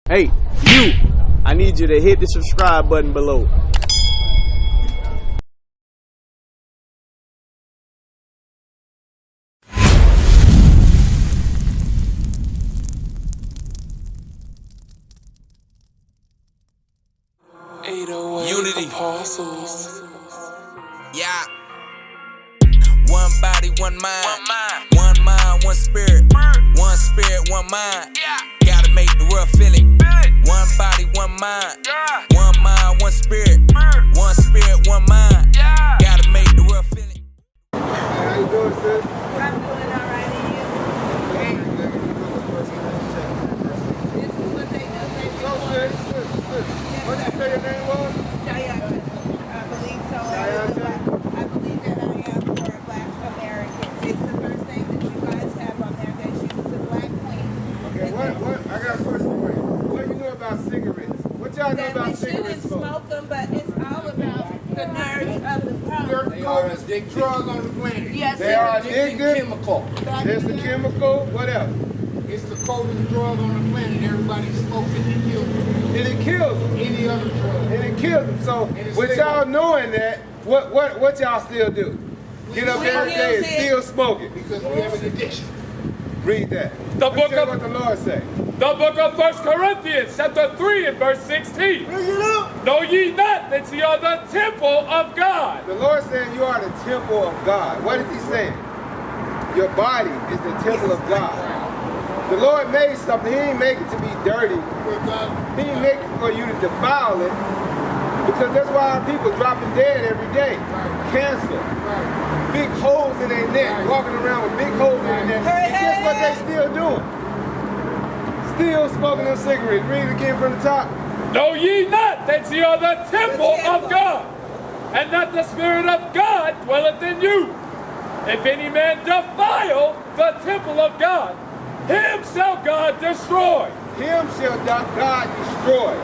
Hey, you! I need you to hit the subscribe button below. Unity. Apostles. Yeah. One body, one mind. One mind, one spirit. One spirit, one mind. Gotta make the world feel it. One body, one mind. One mind, one spirit. One spirit, one mind. Gotta make the world feel it. How you doing, sis? I'm doing all right, and you? This is what they do. They So, sis. What did you say your name was? Diana. I believe so. I believe that I am for Black Americans. It's the first thing that you guys have on there, that she was a Black queen. Okay, what? I got a question for you. What do you know about cigarettes? What y'all know That about we shouldn't cigarette smoke? smoke them, but it's all about the nerves of the problem. They are a big drug on the planet. Yes, They are sir. addictive. Chemical. There's the chemical. What else? It's the coldest drug on the planet. Everybody smokes it and kills it. And it kills them. Any other drug. And it kills them. So, it's with legal. y'all knowing that, what y'all still do? Get up We every day and use it. still smoke it. Because we have an addiction. Read that. The Let me book tell you of what the Lord say. the book of 1 Corinthians, chapter 3 and verse 16. Know ye not that ye are the temple of God? The Lord saying you are the temple of God. What is he saying? Your body is the temple of God. The Lord made something. He didn't make it to be dirty. He didn't make it for you to defile it. Because that's why our people dropping dead every day. Cancer. Big holes in their neck. Walking around with big holes in their neck. And guess what they still doing? Still smoking them cigarettes. Read it again from the top. Know ye not that ye are the temple of God, and that the Spirit of God dwelleth in you? If any man defile the temple of God, him shall God destroy. Him shall God destroy.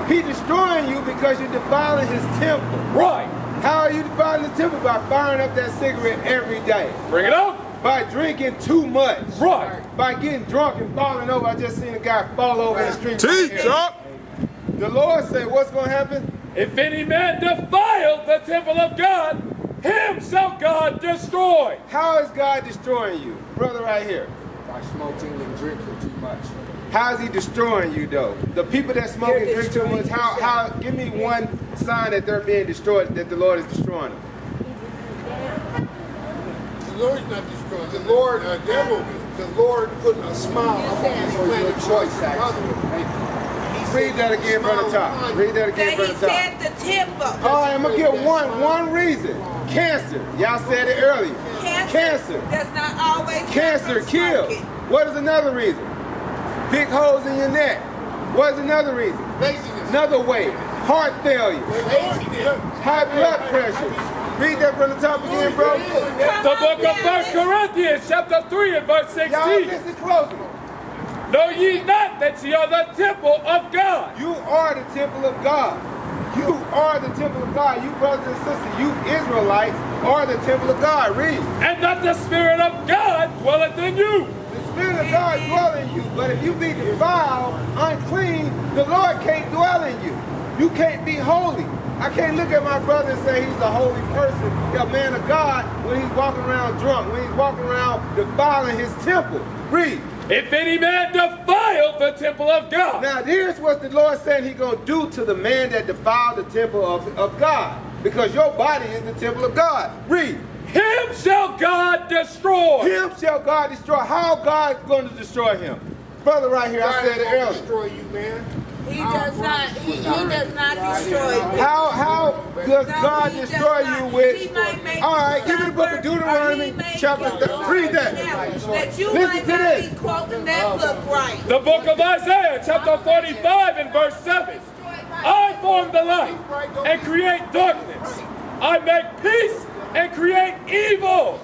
He destroying you because you're defiling his temple. Right. How are you defiling the temple? By firing up that cigarette every day. Bring it up. By drinking too much. Right. By getting drunk and falling over. I just seen a guy fall over in the street. Teach up! The Lord said, what's going to happen? If any man defile the temple of God, him shall God destroy. How is God destroying you? Brother right here. By smoking and drinking too much. How is he destroying you though? The people that smoke and drink too much, how give me one sign that they're being destroyed, that the Lord is destroying them. The Lord's not destroying. The Lord, the Lord put a smile on his planet choice. Read that again from the top. Read that again That from he the top. said the temple. All right, I'm gonna give one reason. Cancer. Y'all said it earlier. Cancer. Does not always Cancer kills. What is another reason? Big holes in your neck. What is another reason? Laziness. Another way. Heart failure. High blood pressure. Read that from the top again, bro. The book of 1 Corinthians, chapter 3 and verse 16. Y'all listen closely. Know ye not that ye are the temple of God? You are the temple of God. You are the temple of God. You brothers and sisters, you Israelites are the temple of God. Read. And that the Spirit of God dwelleth in you. The Spirit of God dwell in you. But if you be defiled, unclean, the Lord can't dwell in you. You can't be holy. I can't look at my brother and say he's a holy person, a man of God, when he's walking around drunk, when he's walking around defiling his temple. Read. If any man defile the temple of God. Now here's what the Lord said he's going to do to the man that defiled the temple of God. Because your body is the temple of God. Read. Him shall God destroy. Him shall God destroy. How God is going to destroy him? Brother right here, I said it earlier. Destroy you, man. He does not. He does not destroy you. How does God he destroy does not. you with? He might make All right, you give me the book of suffer, or Deuteronomy, he may chapter kill you. Read that. That you Listen might to not this. be quoting that book right. The book of Isaiah, chapter 45 and verse 7. I form the light and create darkness. I make peace and create evil.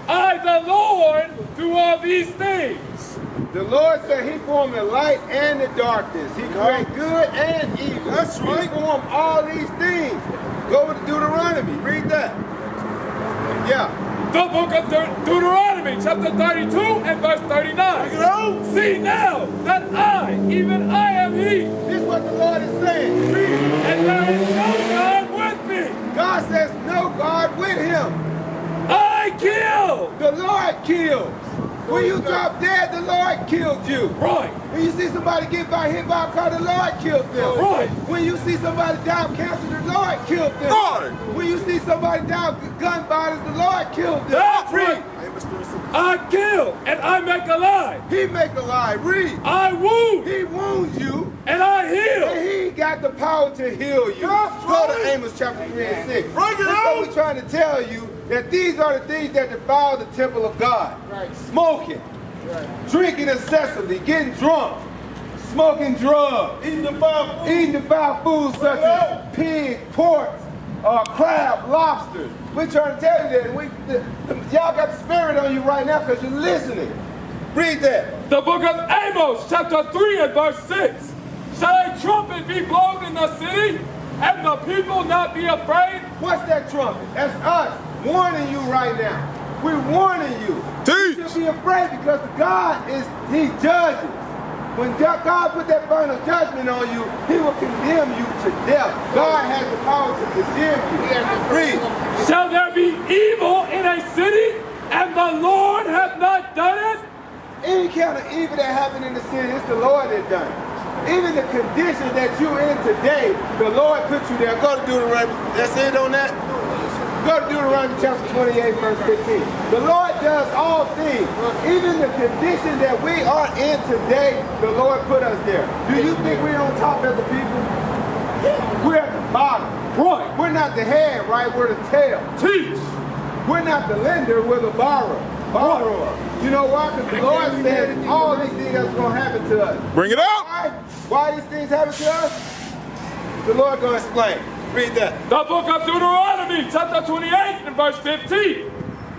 I, the Lord, do all these things. The Lord said he formed the light and the darkness. He created good and evil. That's right. He formed all these things. Go to Deuteronomy. Read that. Yeah. The book of Deuteronomy, chapter 32 and verse 39. See now that I, even I am he, This is what the Lord is saying. Read. and there is no God with me. God says no God with him. I kill. The Lord kills. When you drop dead, the Lord killed you. Right. When you see somebody get hit by a car, the Lord killed them. Right. When you see somebody die of cancer, the Lord killed them. Right. When you see somebody die of gun violence, the Lord killed them. That's Read. right. I kill and I make alive. He make alive. Read. I wound He wounds you, and I heal. and he got the power to heal you. Go to Amos chapter 3 and 6. Bring it This is out. what we're trying to tell you, that these are the things that defile the temple of God. Smoking, drinking excessively, getting drunk, smoking drugs, eating defiled foods such as pig, pork, crab, lobsters. We're trying to tell you that. Y'all got the spirit on you right now because you're listening. Read that. The book of Amos, chapter 3 and verse 6. Shall a trumpet be blown in the city, and the people not be afraid? What's that trumpet? That's us warning you right now. We're warning you. Teach. You should be afraid because He's judging. When God put that final judgment on you, he will condemn you to death. God has the power to condemn you. Read. Shall there be evil in a city, and the Lord hath not done it? Any kind of evil that happened in the city, it's the Lord that done it. Even the condition that you're in today, the Lord put you there. Go to Deuteronomy. That's it on that? Go to Deuteronomy chapter 28, verse 15. The Lord does all things. Even the condition that we are in today, the Lord put us there. Do you think we're on top as a people? We're at the bottom. Right. We're not the head, right? We're the tail. Teach. We're not the lender, we're the borrower. You know why? Because the Lord said all these things that's going to happen to us. Bring it out. Why these things happen to us? The Lord going to explain. Read that. The book of Deuteronomy, chapter 28 and verse 15.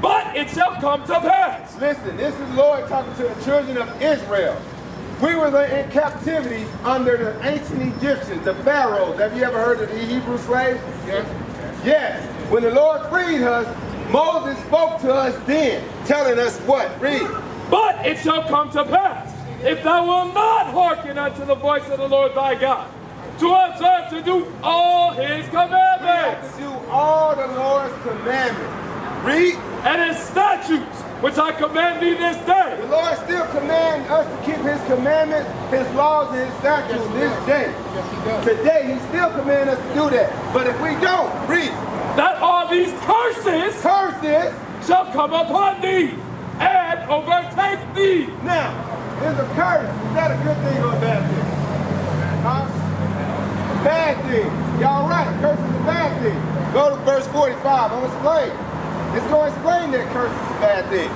But it shall come to pass. Listen, this is the Lord talking to the children of Israel. We were in captivity under the ancient Egyptians, the pharaohs. Have you ever heard of the Hebrew slaves? Yes. Yes. When the Lord freed us, Moses spoke to us then, telling us what? Read. But it shall come to pass, if thou wilt not hearken unto the voice of the Lord thy God, to observe to do all his We have commandments to do all the Lord's commandments. Read. and his statutes, which I command thee this day. The Lord still commands us to keep his commandments, his laws, and his statutes this day. Today, he still commands us to do that. But if we don't, read. That all these curses Curses. shall come upon thee and overtake thee. Now, there's a curse. Is that a good thing or a bad thing? Huh? Bad thing. Y'all right. Curse is a bad thing. Go to verse 45. I'm going to explain. It's going to explain that curse is a bad thing.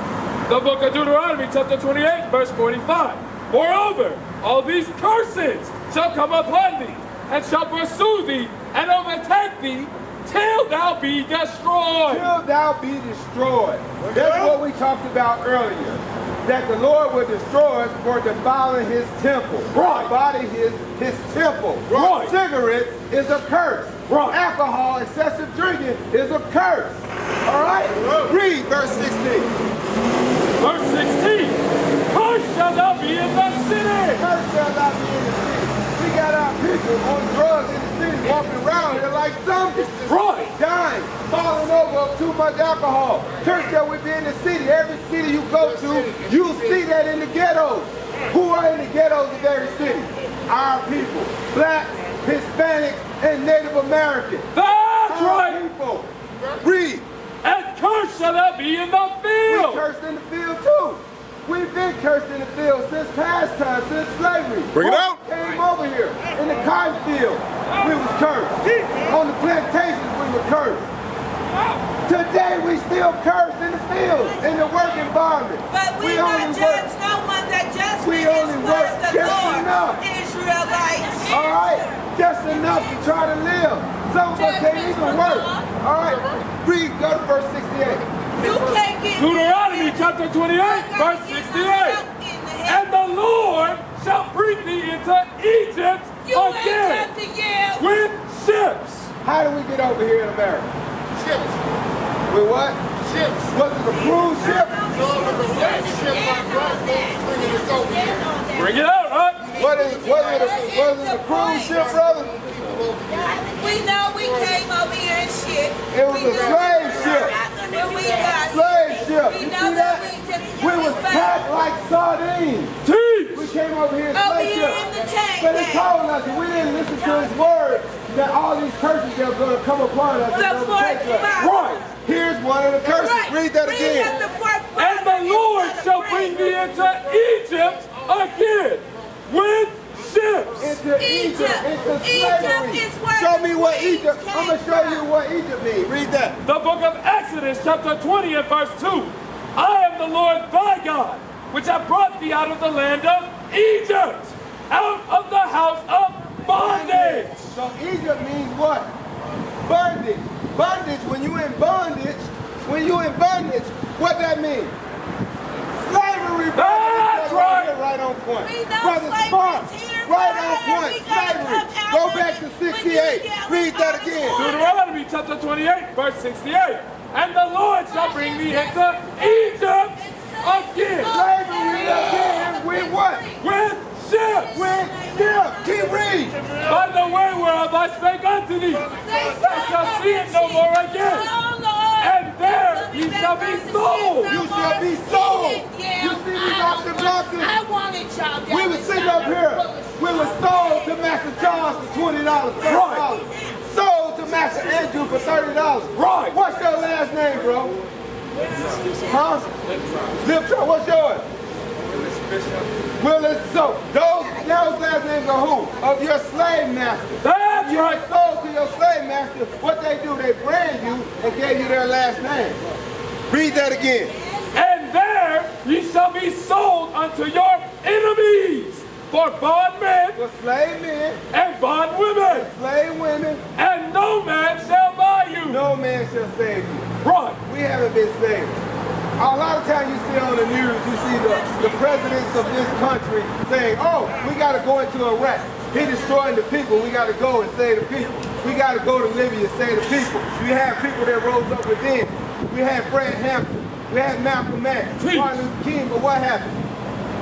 The book of Deuteronomy, chapter 28, verse 45. Moreover, all these curses shall come upon thee, and shall pursue thee, and overtake thee, till thou be destroyed. Till thou be destroyed. That's what we talked about earlier. That the Lord will destroy us for defiling his temple. Right. Our body is his temple. Right. Cigarettes is a curse. Right. Alcohol, excessive drinking is a curse. All right? Read verse 16. Verse 16. Cursed shall thou be in the city. Curse shall not be in the city. We got our people on drugs in the city walking around here like zombies. Right. Dying, falling over of too much alcohol. Church that we be in the city. Every city you go to, you see that in the ghettos. Who are in the ghettos of every city? Our people. Blacks, Hispanics, and Native Americans. That's Our right. people. Read. And cursed shall thou be in the We field. cursed in the field too. We've been cursed in the field since past time, since slavery. Bring it out. Came over here in the cotton field. We was cursed. On the plantations, we were cursed. Today, we still cursed in the fields, in the work environment. But we not judge no one. That judgment We is only for work the just Lord. enough. Israelites. All right, just enough to try to live. Some of us can't even work. All right, read, go to verse 68. You can't get Deuteronomy chapter 28, verse 68. And the Lord shall bring thee into Egypt You ain't again got to yell. with ships. How do we get over here in America? Ships. With what? ships. Was it a cruise ship? No, it was a black ship by black folks bringing us over here. Bring it out, huh? Was it a cruise ship, brother? We know we came over here and shit. It was a slave ship. When we got Slave ship. we You know see that that? We was packed like sardines. Teach! We came over here in over slave here ship. in the tank. But he told us if we didn't listen to his word, that all these curses that were going to come upon us. The fourth month. Right. Here's one of the curses. Right. Read that again. Read the fourth month. And the Lord shall bring thee into Egypt again with ships. Into Egypt. Into Egypt slavery. is where Show the me what queens Egypt. I'm going to show came you what Egypt means. Read that. The book of Exodus, chapter 20 and verse 2. I am the Lord thy God, which have brought thee out of the land of Egypt, out of the house of bondage. So Egypt means what? Bondage. Bondage, when you in bondage, what that means? Slavery, brother. That's right. Right on point. We know Brother slavery's Smart, here, right brother. on point. We gotta Slavery. come out Go when back you- to when you 68. yell Read that out again. the Deuteronomy chapter 28, verse 68. And the Lord shall bring thee into Egypt again Slavery again with what? with ships. With ships. Keep reading. By the way whereof I spake unto thee, thou shalt see it no more again. Oh, Lord. And there ye shall be sold. You shall be sold. Yeah, You see these off the blocks? I wanted y'all down We was sitting up here. We was sold to Master Charles for $20, $30. Sold to Master Andrew for $30. Right. What's your last name, bro? Huh? Liptrap. What's yours? Willis. So those last names are who? Of your slave master. That's You were right. sold to your slave master. What they do, they brand you and gave you their last name. Read that again. And there ye shall be sold unto your enemies for bondmen For slave men, and bondwomen, slave women, and no man shall buy you. no man shall save you. Right. We haven't been saved. A lot of times you see on the news, you see the presidents of this country saying, oh, we got to go into Iraq. He destroying the people. We got to go and save the people. We got to go to Libya and save the people. We have people that rose up within. We had Fred Hampton. We had Malcolm X, Martin Luther King, but what happened?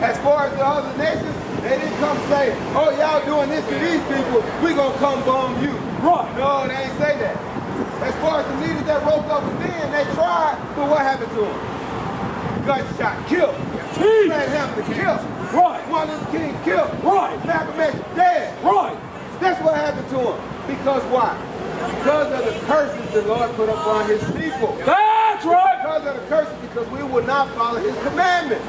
As far as the other nations, they didn't come say, oh, y'all doing this to these people, we gonna come bomb you. Right. No, they ain't say that. As far as the leaders that rose up within, they tried, but what happened to them? Gunshot, killed. Teach. Fred Hampton, killed. Right. Martin Luther King, killed. Right. Malcolm X, dead. Right. That's what happened to him. Because why? Because of the curses the Lord put upon his people. That's right. Because of the curses, because we will not follow his commandments.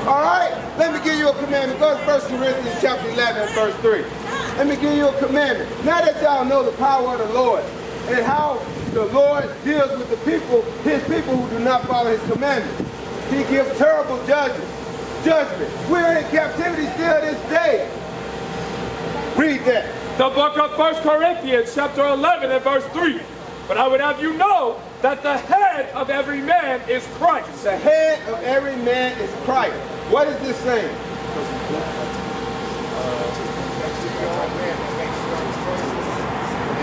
All right? Let me give you a commandment. Go to 1 Corinthians chapter 11 and verse 3. Let me give you a commandment. Now that y'all know the power of the Lord and how the Lord deals with the people, his people who do not follow his commandments. He gives terrible judgment. We're in captivity still this day. Read that. The book of 1 Corinthians, chapter 11 and verse 3. But I would have you know that the head of every man is Christ. The head of every man is Christ. What is this saying?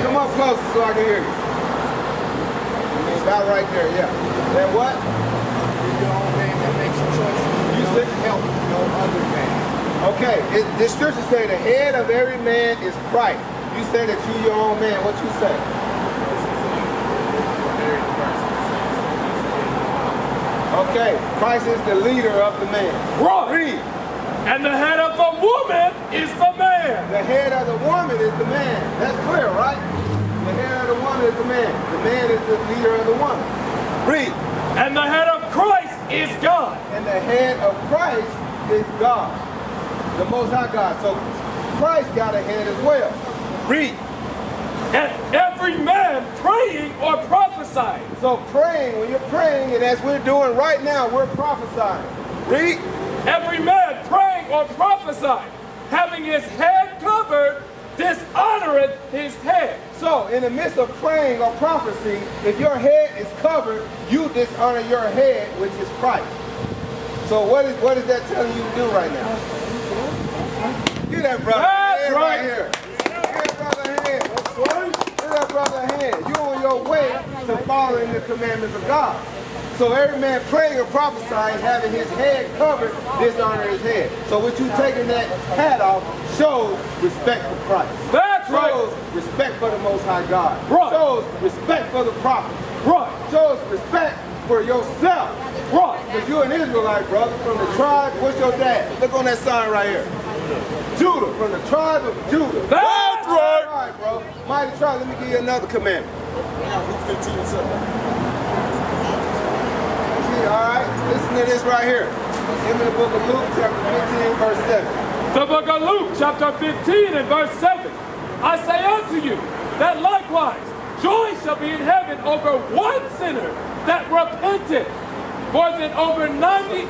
Come up closer so I can hear you. About right there, yeah. That what? Your own man that makes a choice. You said Help no other man. okay. This scripture say the head of every man is Christ. You say that you your own man. What you say? Okay, Christ is the leader of the man. Right. Read. And the head of the woman is the man. The head of the woman is the man. That's clear, right? The head of the woman is the man. The man is the leader of the woman. Read. And the head of Christ is God. And the head of Christ is God. The Most High God. So Christ got a head as well. Read. And every man praying or prophesying. So praying, when you're praying, and as we're doing right now, we're prophesying. Read. Every man praying or prophesying, having his head covered, dishonoreth his head. So in the midst of praying or prophecy, if your head is covered, you dishonor your head, which is Christ. So what is that telling you to do right now? Give that brother That's a hand right. here. Give that brother a hand. Give that brother a hand. You're on your way to following the commandments of God. So every man praying or prophesying, having his head covered, dishonor his head. So what you taking that hat off shows respect for Christ. That's right. Shows respect for the Most High God. Right. Shows respect for the prophet. Right. Shows respect for yourself. Right. Because you're an Israelite, brother, from the tribe. What's your dad? Look on that sign right here. Judah, from the tribe of Judah. That's right. All right, bro. Mighty tribe, let me give you another commandment. Luke 15 and 7. All right, listen to this right here. It's in the book of Luke, chapter 15, verse 7. The book of Luke, chapter 15 and verse 7. I say unto you that likewise joy shall be in heaven over one sinner that repenteth, more than over 90.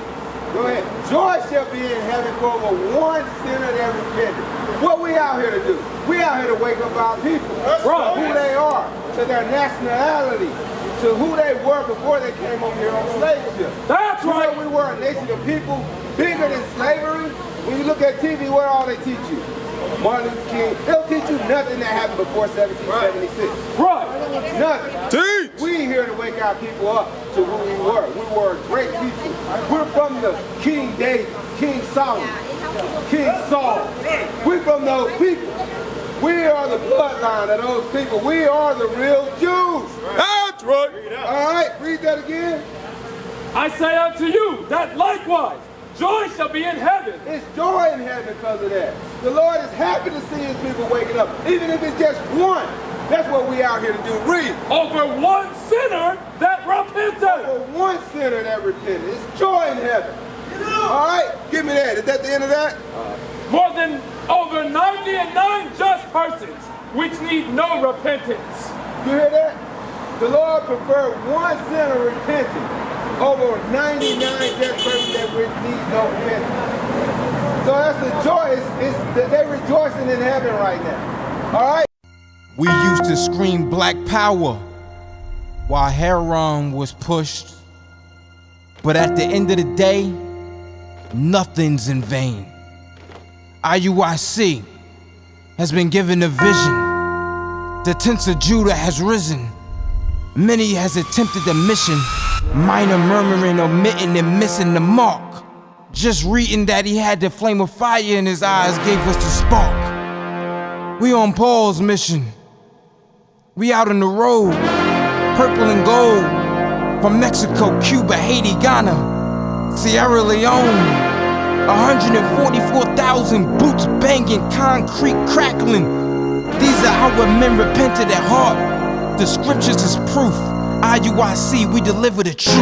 Go ahead. Joy shall be in heaven for over one sinner that repented. What we out here to do? We out here to wake up our people. Right. Who they are, to their nationality, to who they were before they came over here on slave ship. That's right. You know, we were a nation of people bigger than slavery. When you look at TV, what all they teach you? Martin Luther King. They'll teach you nothing that happened before 1776. Right. Nothing. Teach. We here to wake our people up to who we were. We were great people. We're from the King David, King Solomon, King Saul. We're from those people. We are the bloodline of those people. We are the real Jews. That's right. All right, read that again. I say unto you that likewise joy shall be in heaven. It's joy in heaven because of that. The Lord is happy to see his people waking up, even if it's just one. That's what we out here to do. Read. Over one sinner that repented. For one sinner that repented. It's joy in heaven. All right, give me that. Is that the end of that? More than over 99 just persons which need no repentance. You hear that? The Lord preferred one sinner repenting over 99 just persons that need no repentance. So that's the joy. It's that they're rejoicing in heaven right now. All right? We used to scream black power while Heron was pushed. But at the end of the day, nothing's in vain. IUIC has been given a vision. The tents of Judah has risen. Many has attempted the mission, minor murmuring, omitting, and missing the mark. Just reading that he had the flame of fire in his eyes gave us the spark. We on Paul's mission. We out on the road, purple and gold, from Mexico, Cuba, Haiti, Ghana, Sierra Leone. 144,000 boots banging, concrete crackling. These are our men repented at heart. The scriptures is proof. IUIC, we deliver the truth.